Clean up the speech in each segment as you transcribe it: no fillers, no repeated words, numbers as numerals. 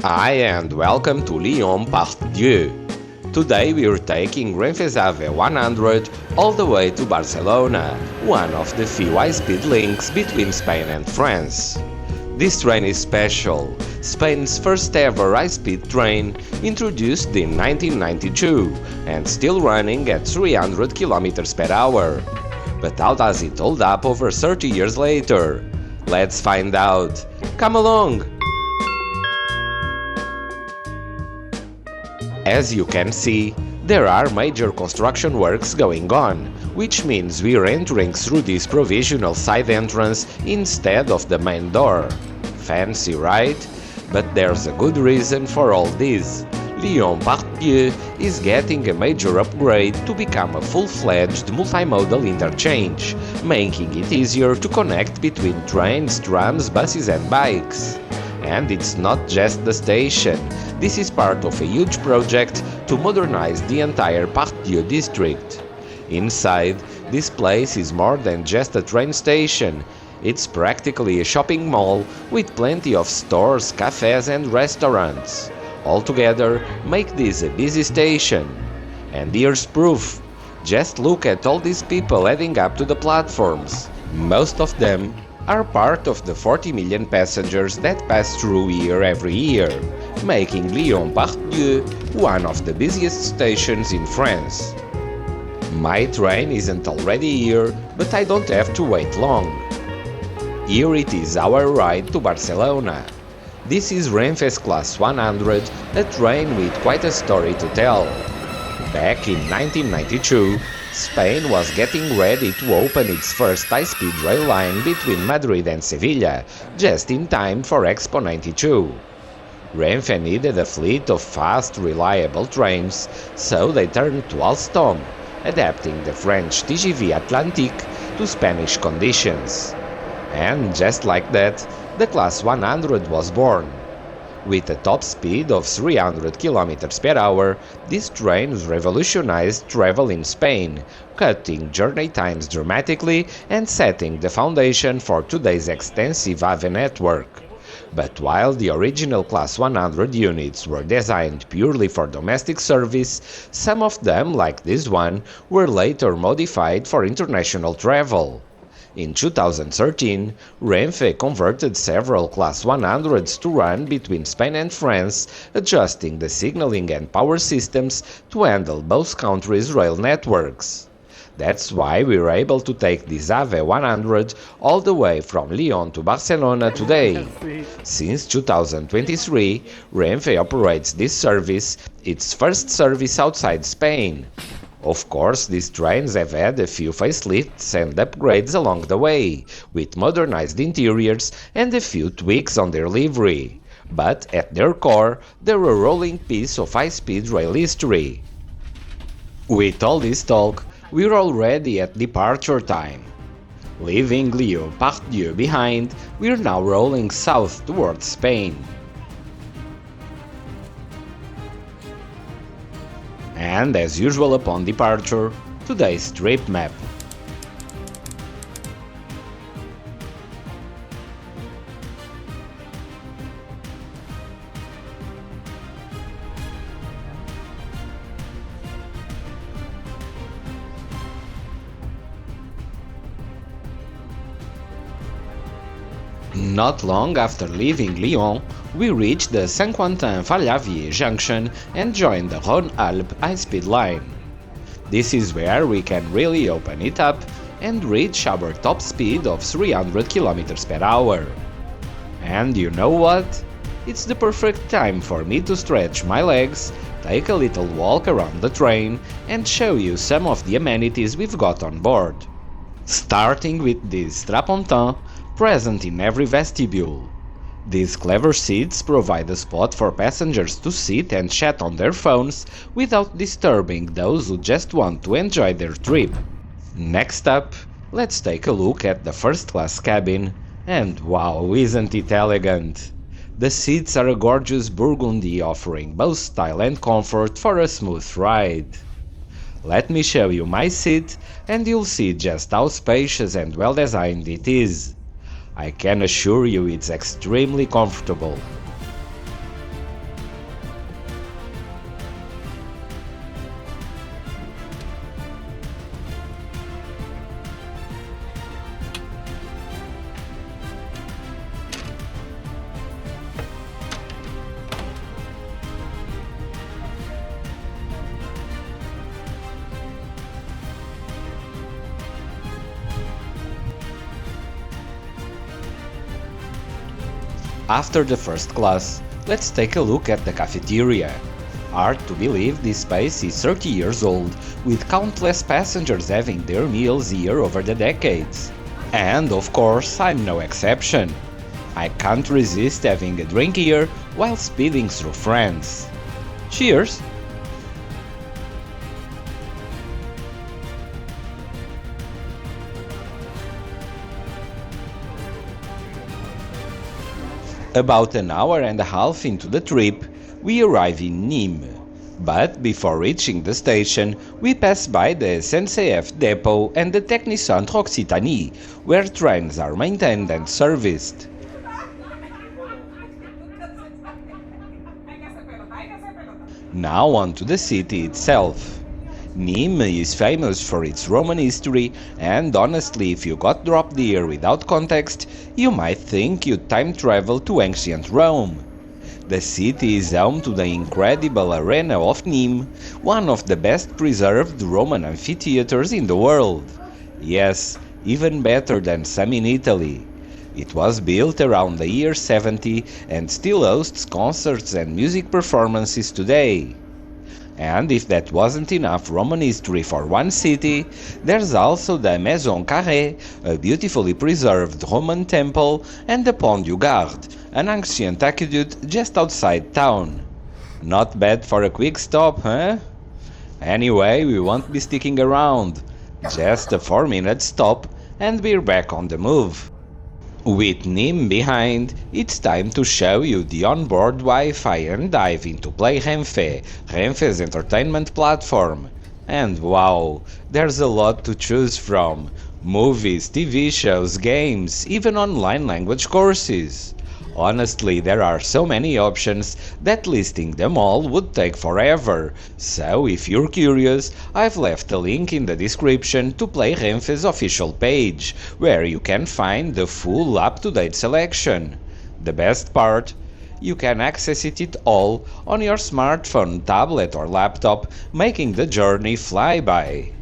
Hi and welcome to Lyon-Part Dieu. Today we are taking RENFE's AVE 100 all the way to Barcelona, one of the few high-speed links between Spain and France. This train is special, Spain's first ever high-speed train, introduced in 1992 and still running at 300 km per hour. But how does it hold up over 30 years later? Let's find out. Come along! As you can see, there are major construction works going on, which means we're entering through this provisional side entrance instead of the main door. Fancy, right? But there's a good reason for all this. Lyon-Part Dieu is getting a major upgrade to become a full-fledged multimodal interchange, making it easier to connect between trains, trams, buses and bikes. And it's not just the station. This is part of a huge project to modernize the entire Part Dieu district. Inside, this place is more than just a train station. It's practically a shopping mall with plenty of stores, cafes and restaurants. Altogether, make this a busy station. And here's proof. Just look at all these people heading up to the platforms. Most of them are part of the 40 million passengers that pass through here every year, making Lyon-Part Dieu one of the busiest stations in France. My train isn't already here, but I don't have to wait long. Here it is our ride to Barcelona. This is RENFE's Class 100, a train with quite a story to tell. Back in 1992, Spain was getting ready to open its first high-speed rail line between Madrid and Sevilla, just in time for Expo 92. RENFE needed a fleet of fast, reliable trains, so they turned to Alstom, adapting the French TGV Atlantique to Spanish conditions. And just like that, the Class 100 was born. With a top speed of 300 km per hour, this train revolutionized travel in Spain, cutting journey times dramatically and setting the foundation for today's extensive AVE network. But while the original Class 100 units were designed purely for domestic service, some of them, like this one, were later modified for international travel. In 2013, RENFE converted several Class 100s to run between Spain and France, adjusting the signaling and power systems to handle both countries' rail networks. That's why we were able to take this AVE 100 all the way from Lyon to Barcelona today. Since 2023, RENFE operates this service, its first service outside Spain. Of course, these trains have had a few facelifts and upgrades along the way, with modernized interiors and a few tweaks on their livery. But at their core, they're a rolling piece of high-speed rail history. With all this talk, we're already at departure time. Leaving Lyon-Part Dieu behind, we're now rolling south towards Spain. And as usual upon departure, today's trip map. Not long after leaving Lyon, we reached the Saint-Quentin-Fallavier junction and joined the Rhône-Alpes high-speed line. This is where we can really open it up and reach our top speed of 300 km per hour. And you know what? It's the perfect time for me to stretch my legs, take a little walk around the train and show you some of the amenities we've got on board. Starting with this strapontin present in every vestibule. These clever seats provide a spot for passengers to sit and chat on their phones without disturbing those who just want to enjoy their trip. Next up, let's take a look at the first-class cabin, and wow, isn't it elegant! The seats are a gorgeous burgundy offering both style and comfort for a smooth ride. Let me show you my seat and you'll see just how spacious and well designed it is. I can assure you it's extremely comfortable. After the first class, let's take a look at the cafeteria. Hard to believe this space is 30 years old, with countless passengers having their meals here over the decades. And of course, I'm no exception. I can't resist having a drink here while speeding through France. Cheers! About an hour and a half into the trip, we arrive in Nîmes. But before reaching the station, we pass by the SNCF depot and the Technicentre Occitanie, where trains are maintained and serviced. Now on to the city itself. Nîmes is famous for its Roman history, and honestly, if you got dropped here without context, you might think you'd time travel to ancient Rome. The city is home to the incredible Arena of Nîmes, one of the best preserved Roman amphitheaters in the world. Yes, even better than some in Italy. It was built around the year 70 and still hosts concerts and music performances today. And if that wasn't enough Roman history for one city, there's also the Maison Carrée, a beautifully preserved Roman temple, and the Pont du Gard, an ancient aqueduct just outside town. Not bad for a quick stop, huh? Anyway, we won't be sticking around. Just a 4-minute stop, and we're back on the move. With Nîmes behind, it's time to show you the onboard Wi-Fi and dive into PlayRenfe, RENFE's entertainment platform. And wow, there's a lot to choose from. Movies, TV shows, games, even online language courses. Honestly, there are so many options that listing them all would take forever, so if you're curious, I've left a link in the description to PlayRenfe's official page, where you can find the full up-to-date selection. The best part? You can access it all on your smartphone, tablet or laptop, making the journey fly by.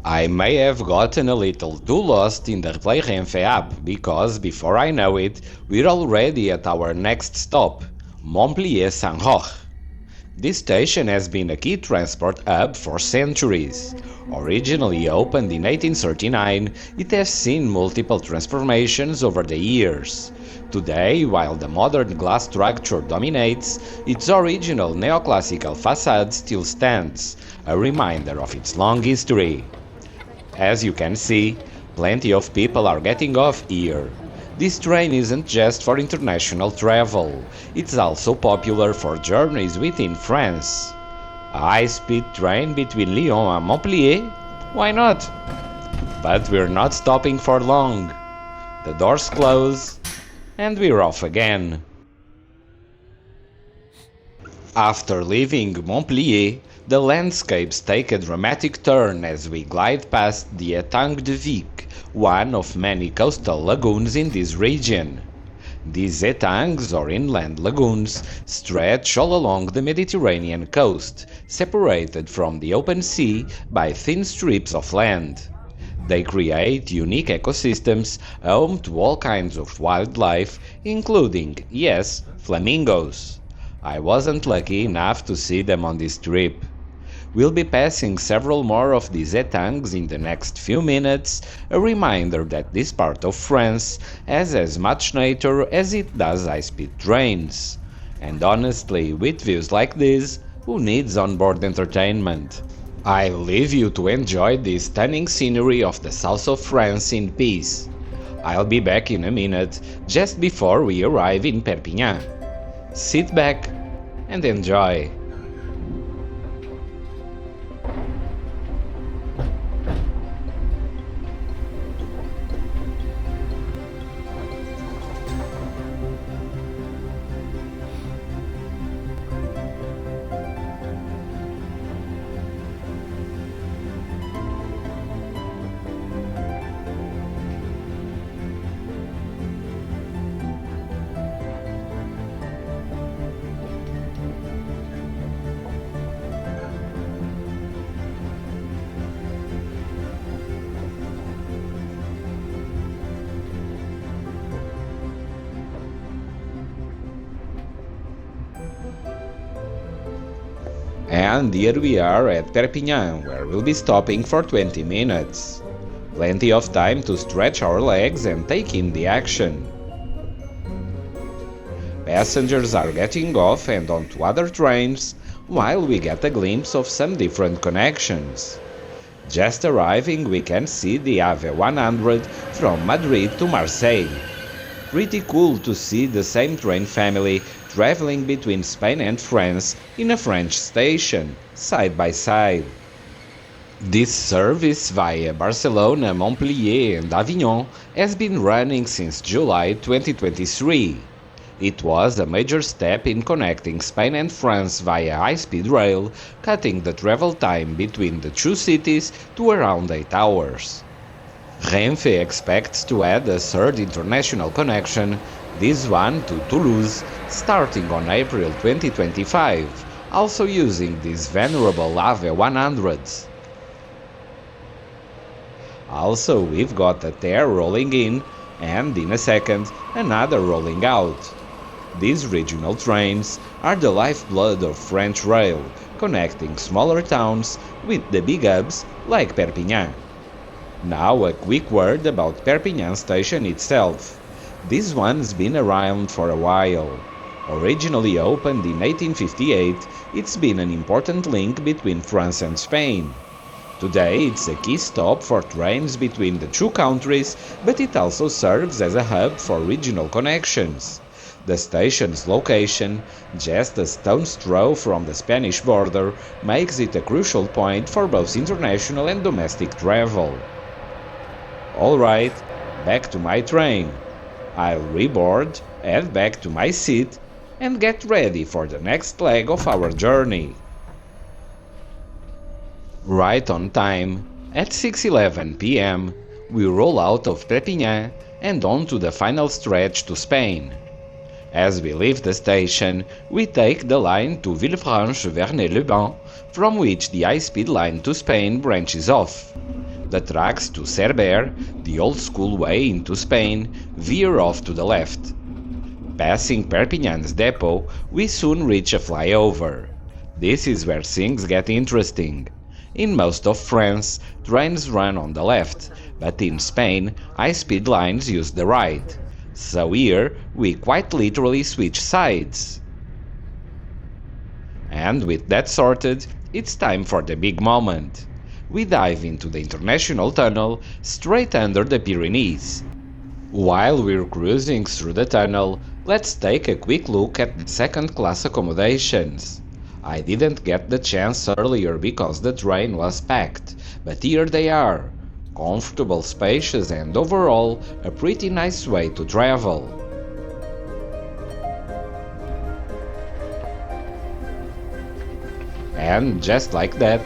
I may have gotten a little too lost in the PlayRenfe app because, before I know it, we're already at our next stop, Montpellier-Saint-Roch. This station has been a key transport hub for centuries. Originally opened in 1839, it has seen multiple transformations over the years. Today, while the modern glass structure dominates, its original neoclassical facade still stands, a reminder of its long history. As you can see, plenty of people are getting off here. This train isn't just for international travel, it's also popular for journeys within France. A high-speed train between Lyon and Montpellier? Why not? But we're not stopping for long. The doors close, and we're off again. After leaving Montpellier, the landscapes take a dramatic turn as we glide past the Étangs de Vic, one of many coastal lagoons in this region. These étangs, or inland lagoons, stretch all along the Mediterranean coast, separated from the open sea by thin strips of land. They create unique ecosystems home to all kinds of wildlife, including, yes, flamingos. I wasn't lucky enough to see them on this trip. We'll be passing several more of these étangs in the next few minutes, a reminder that this part of France has as much nature as it does high-speed trains. And honestly, with views like this, who needs onboard entertainment? I leave you to enjoy this stunning scenery of the south of France in peace. I'll be back in a minute, just before we arrive in Perpignan. Sit back and enjoy. And here we are at Perpignan, where we'll be stopping for 20 minutes. Plenty of time to stretch our legs and take in the action. Passengers are getting off and onto other trains, while we get a glimpse of some different connections. Just arriving, we can see the AVE 100 from Madrid to Marseille. Pretty cool to see the same train family traveling between Spain and France in a French station, side by side. This service via Barcelona, Montpellier and Avignon has been running since July 2023. It was a major step in connecting Spain and France via high-speed rail, cutting the travel time between the two cities to around 8 hours. RENFE expects to add a third international connection, this one to Toulouse, starting on April 2025, also using these venerable AVE 100s. Also, we've got a TER rolling in, and in a second, another rolling out. These regional trains are the lifeblood of French rail, connecting smaller towns with the big hubs like Perpignan. Now a quick word about Perpignan station itself. This one's been around for a while. Originally opened in 1858, it's been an important link between France and Spain. Today it's a key stop for trains between the two countries, but it also serves as a hub for regional connections. The station's location, just a stone's throw from the Spanish border, makes it a crucial point for both international and domestic travel. Alright, back to my train. I'll reboard, head back to my seat, and get ready for the next leg of our journey. Right on time, at 6:11 p.m., we roll out of Perpignan and on to the final stretch to Spain. As we leave the station, we take the line to Villefranche-Vernay-le-Ban, from which the high-speed line to Spain branches off. The tracks to Cerber, the old-school way into Spain, veer off to the left. Passing Perpignan's depot, we soon reach a flyover. This is where things get interesting. In most of France, trains run on the left, but in Spain, high-speed lines use the right. So here, we quite literally switch sides. And with that sorted, it's time for the big moment. We dive into the international tunnel straight under the Pyrenees. While we're cruising through the tunnel, let's take a quick look at the second-class accommodations. I didn't get the chance earlier because the train was packed, but here they are. Comfortable, spacious, and overall, a pretty nice way to travel. And just like that,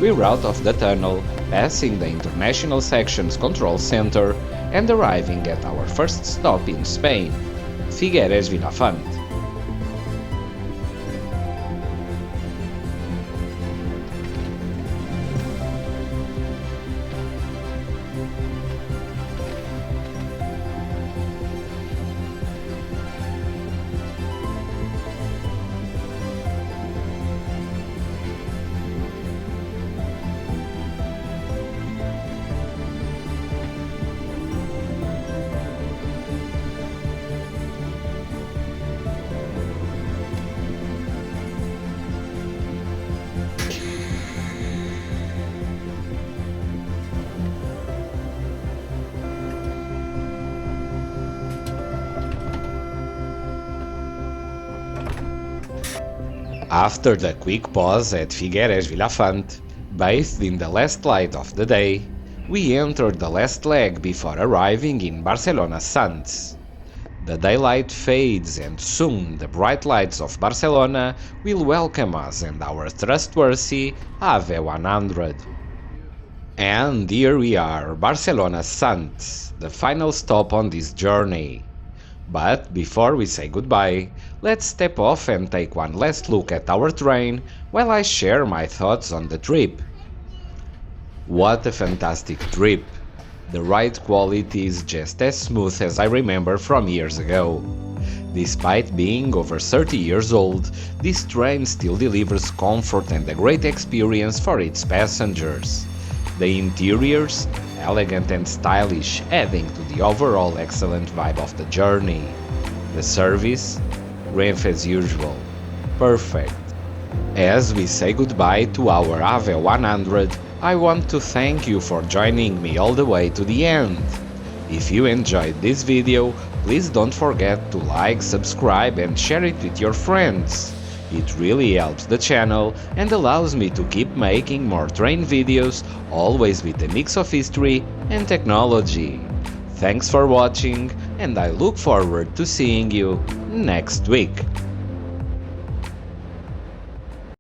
we're out of the tunnel, passing the International Section's control center and arriving at our first stop in Spain, Figueres-Vilafant. After the quick pause at Figueres-Vilafant, bathed in the last light of the day, we entered the last leg before arriving in Barcelona-Sants. The daylight fades and soon the bright lights of Barcelona will welcome us and our trustworthy AVE 100. And here we are, Barcelona-Sants, the final stop on this journey. But before we say goodbye, let's step off and take one last look at our train while I share my thoughts on the trip. What a fantastic trip! The ride quality is just as smooth as I remember from years ago. Despite being over 30 years old, this train still delivers comfort and a great experience for its passengers. The interiors, elegant and stylish, adding to the overall excellent vibe of the journey. The service, RENFE as usual, perfect. As we say goodbye to our AVE 100, I want to thank you for joining me all the way to the end. If you enjoyed this video, please don't forget to like, subscribe and share it with your friends. It really helps the channel and allows me to keep making more train videos, always with a mix of history and technology. Thanks for watching, and I look forward to seeing you next week.